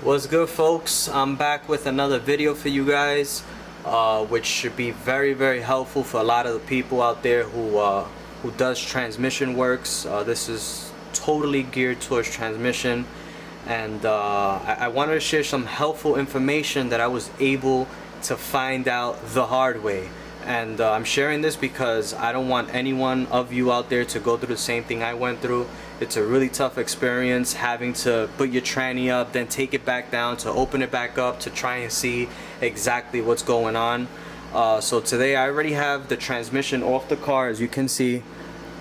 What's good, folks? I'm back with another video for you guys, which should be very helpful for a lot of the people out there who does transmission works. This is totally geared towards transmission, and I wanted to share some helpful information that I was able to find out the hard way. And I'm sharing this because I don't want anyone of you out there to go through the same thing I went through. It's a really tough experience having to put your tranny up, then take it back down, to open it back up, to try and see exactly what's going on. So today I already have the transmission off the car, as you can see,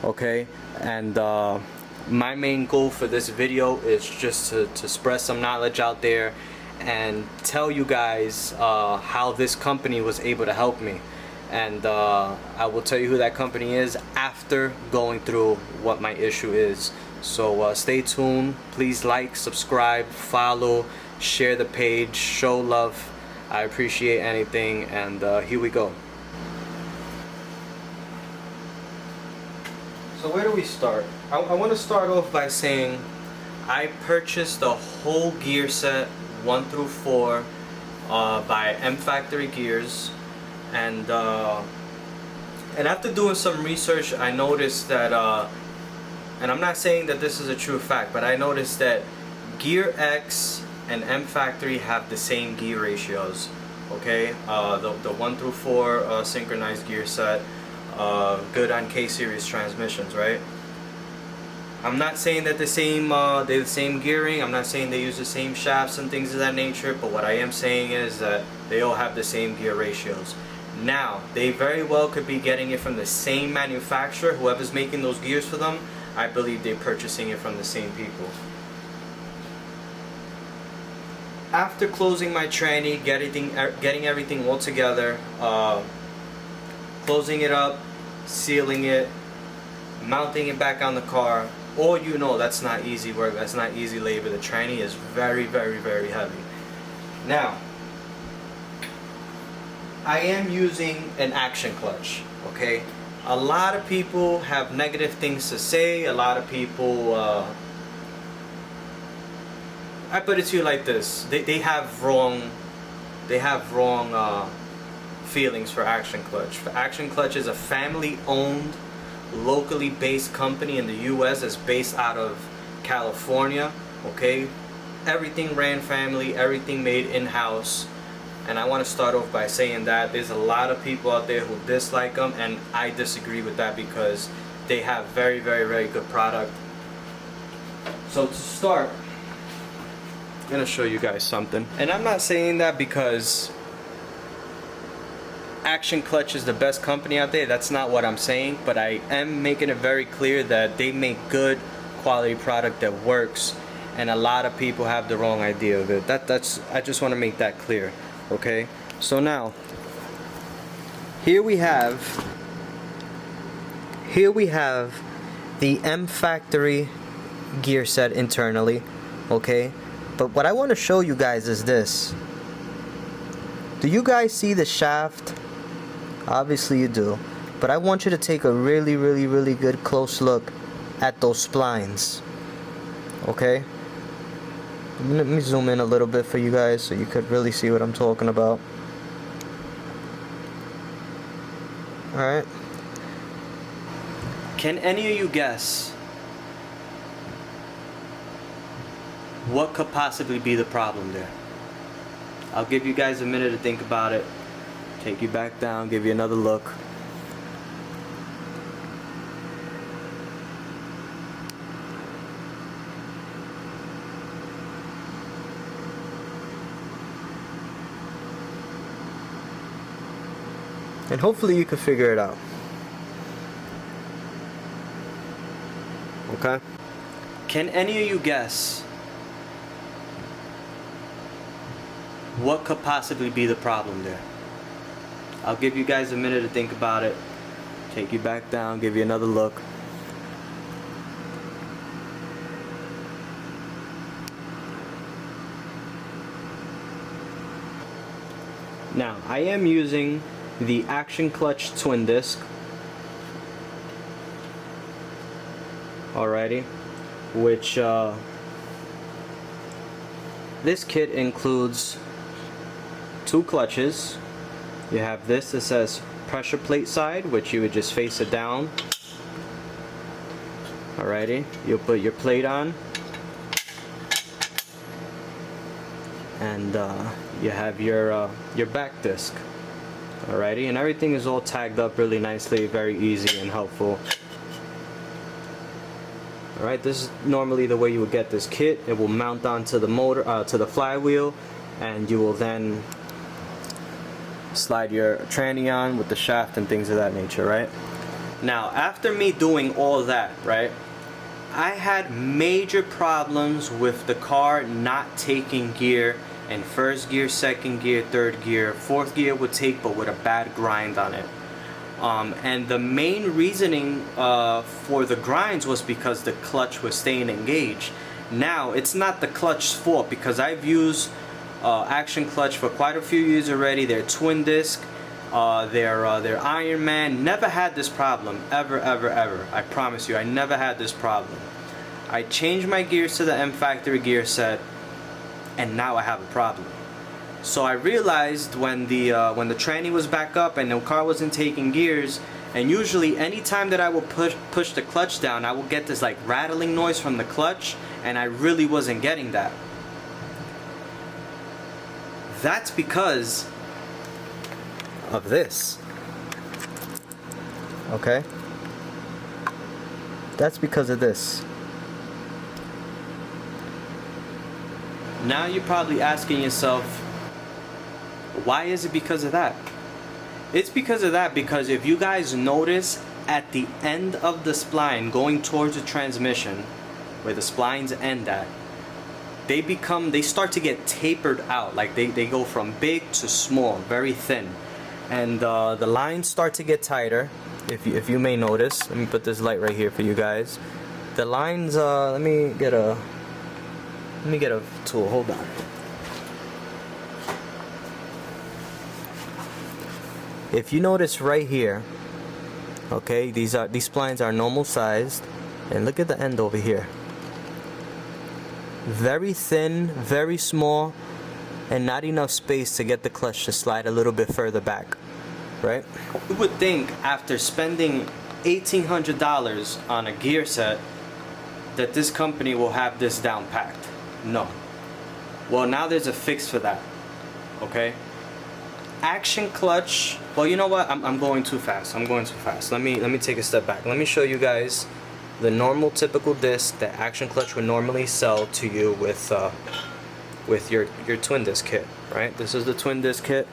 okay? And my main goal for this video is just to spread some knowledge out there and tell you guys how this company was able to help me. And I will tell you who that company is after going through what my issue is. So stay tuned. Please like, subscribe, follow, share the page, show love. I appreciate anything, and here we go. So where do we start? I want to start off by saying I purchased the whole gear set 1 through 4 by Mfactory Gears. And after doing some research, I noticed that, and I'm not saying that this is a true fact, but I noticed that Gear X and Mfactory have the same gear ratios. Okay, the 1 through 4 synchronized gear set, good on K-series transmissions, right? I'm not saying that they're the same gearing. I'm not saying they use the same shafts and things of that nature. But what I am saying is that they all have the same gear ratios. Now, they very well could be getting it from the same manufacturer. Whoever's making those gears for them, I believe they're purchasing it from the same people. After closing my tranny, getting everything all together, closing it up, sealing it, mounting it back on the car, you know that's not easy work. That's not easy labor. The tranny is very heavy. Now, I am using an action clutch, okay? A lot of people have negative things to say. A lot of people, I put it to you like this: they have wrong feelings for Action Clutch. Action Clutch is a family-owned, locally based company in the U.S. that's based out of California, okay? Everything ran family, everything made in-house. And I want to start off by saying that there's a lot of people out there who dislike them, and I disagree with that because they have very good product. So to start, I'm gonna show you guys something. And I'm not saying that because Action Clutch is the best company out there. That's not what I'm saying, but I am making it very clear that they make good quality product that works, and a lot of people have the wrong idea of it. I just want to make that clear. Okay, so now here we have the Mfactory gear set internally, okay? But what I want to show you guys is this. Do you guys see the shaft? Obviously you do, but I want you to take a really good close look at those splines, okay? Let me zoom in a little bit for you guys so you could really see what I'm talking about. Alright. Can any of you guess what could possibly be the problem there? I'll give you guys a minute to think about it. Take you back down, give you another look. And hopefully you can figure it out. Okay? Can any of you guess what could possibly be the problem there? I'll give you guys a minute to think about it. Take you back down, give you another look. Now, I am using the Action Clutch twin disc. Alrighty, which this kit includes 2 clutches. You have this that says pressure plate side, which you would just face it down. Alrighty, you'll put your plate on, and you have your back disc. Alrighty, and everything is all tagged up really nicely, very easy and helpful. Alright, this is normally the way you would get this kit. It will mount onto the motor, to the flywheel, and you will then slide your tranny on with the shaft and things of that nature, right? Now, after me doing all that, right, I had major problems with the car not taking gear in first gear, second gear, third gear. Fourth gear would take, but with a bad grind on it. And the main reasoning for the grinds was because the clutch was staying engaged. Now, it's not the clutch's fault, because I've used Action Clutch for quite a few years already. They're twin disc, they're Iron Man. Never had this problem, ever. I promise you, I never had this problem. I changed my gears to the Mfactory gear set, and now I have a problem. So I realized when the tranny was back up and the car wasn't taking gears, and usually anytime that I would push the clutch down, I would get this like rattling noise from the clutch, and I really wasn't getting that. That's because of this. Okay? That's because of this. Now you're probably asking yourself, why is it because of that? It's because of that because if you guys notice at the end of the spline going towards the transmission, where the splines end at, they start to get tapered out. Like they go from big to small, very thin. And the lines start to get tighter, if you may notice. Let me put this light right here for you guys. The lines, let me get a tool, hold on. If you notice right here, okay, these splines are normal sized, and look at the end over here. Very thin, very small, and not enough space to get the clutch to slide a little bit further back, right? You would think after spending $1,800 on a gear set that this company will have this down packed. No. Well, now there's a fix for that, okay? Action Clutch, well, you know what, I'm going too fast. Let me take a step back. Let me show you guys the normal typical disc that Action Clutch would normally sell to you with your twin disc kit, right? This is the twin disc kit.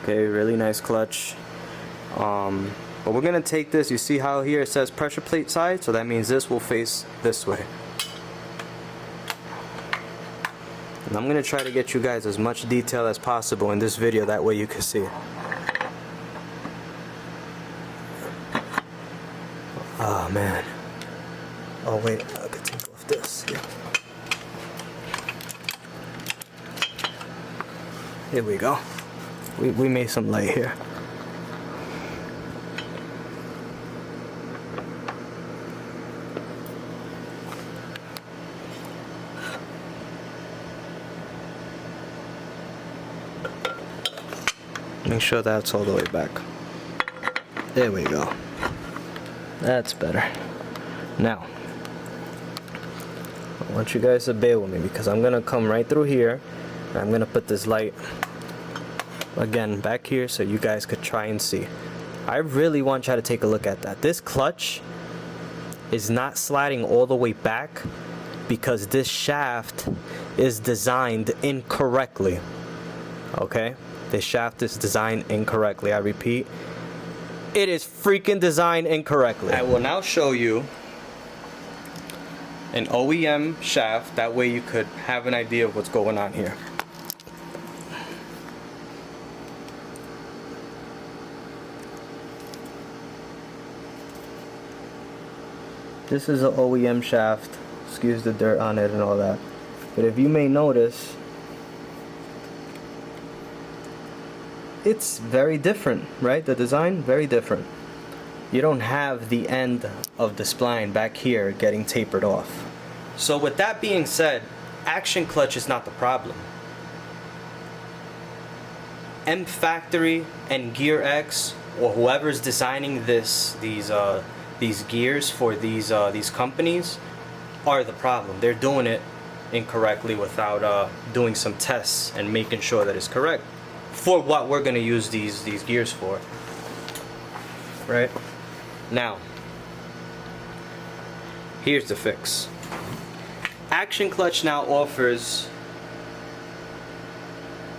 Okay, really nice clutch. But we're gonna take this, you see how here it says pressure plate side, so that means this will face this way. And I'm gonna try to get you guys as much detail as possible in this video, that way you can see it. Oh man. Oh wait, I could take off this. Yeah. Here we go. We made some light here. Make sure that's all the way back. There we go. That's better. Now, I want you guys to bear with me because I'm gonna come right through here and I'm gonna put this light again back here so you guys could try and see. I really want you to take a look at that. This clutch is not sliding all the way back because this shaft is designed incorrectly. Okay? This shaft is designed incorrectly. I repeat, it is freaking designed incorrectly. I will now show you an OEM shaft, that way you could have an idea of what's going on here. This is an OEM shaft, excuse the dirt on it and all that, but if you may notice, it's very different, right? The design, very different. You don't have the end of the spline back here getting tapered off. So with that being said, action clutch is not the problem. Mfactory and Gear X, or whoever's designing these gears for these companies, are the problem. They're doing it incorrectly without doing some tests and making sure that it's correct for what we're gonna use these gears for. Right? Now, here's the fix. Action Clutch now offers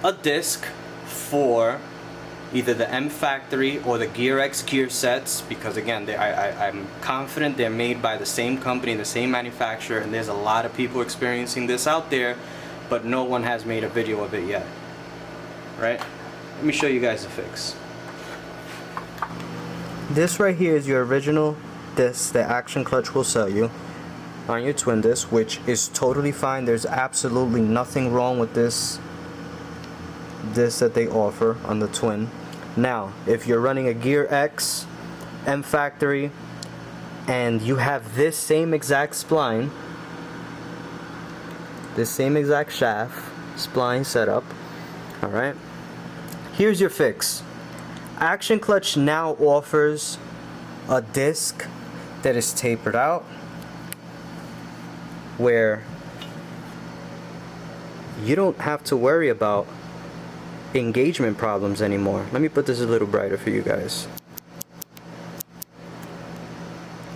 a disc for either the Mfactory or the Gear X gear sets, because again, I'm confident they're made by the same company, the same manufacturer, and there's a lot of people experiencing this out there, but no one has made a video of it yet. Right? Let me show you guys the fix. This right here is your original disc that Action Clutch will sell you on your twin disc, which is totally fine. There's absolutely nothing wrong with this that they offer on the twin. Now, if you're running a Gear X Mfactory and you have this same exact spline, this same exact shaft spline setup, alright, here's your fix. Action Clutch now offers a disc that is tapered out, where you don't have to worry about engagement problems anymore. Let me put this a little brighter for you guys.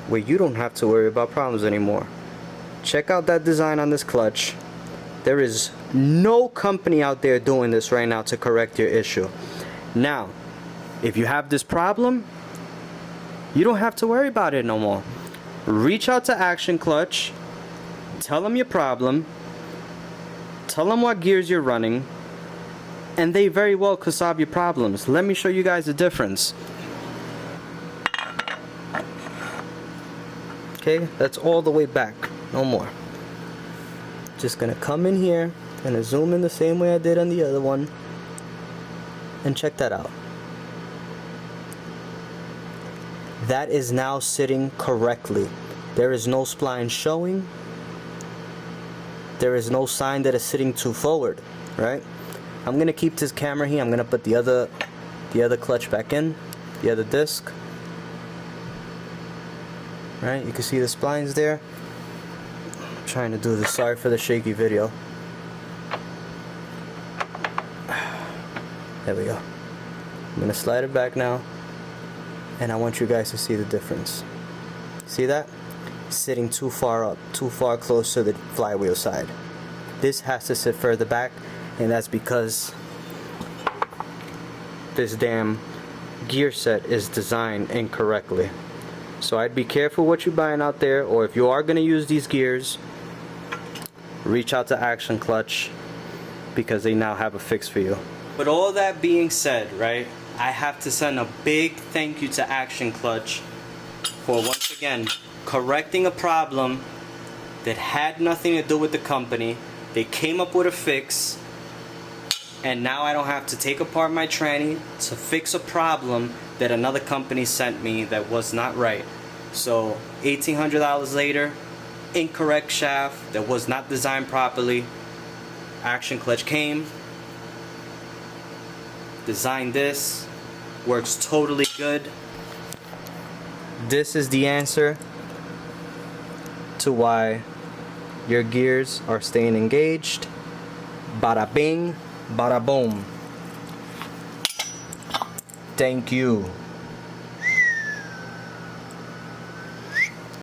Where you don't have to worry about problems anymore. Check out that design on this clutch. There is no company out there doing this right now to correct your issue. Now, if you have this problem, you don't have to worry about it no more. Reach out to Action Clutch, tell them your problem, tell them what gears you're running, and they very well could solve your problems. Let me show you guys the difference. Okay, that's all the way back, no more. Just gonna come in here and zoom in the same way I did on the other one, and check that out. That is now sitting correctly. There is no spline showing. There is no sign that it's sitting too forward, right? I'm gonna keep this camera here. I'm gonna put the other clutch back in, the other disc. Right, you can see the splines there. I'm trying to do this. Sorry for the shaky video. There we go. I'm gonna slide it back now, and I want you guys to see the difference. See that? Sitting too far up, too far close to the flywheel side. This has to sit further back, and that's because this damn gear set is designed incorrectly. So I'd be careful what you're buying out there, or if you are going to use these gears, reach out to Action Clutch, because they now have a fix for you. With all that being said, right, I have to send a big thank you to Action Clutch for once again correcting a problem that had nothing to do with the company. They came up with a fix, and now I don't have to take apart my tranny to fix a problem that another company sent me that was not right. So $1,800 later, incorrect shaft that was not designed properly. Action Clutch came, designed this, works totally good. This is the answer to why your gears are staying engaged. Bada bing, bada boom. Thank you.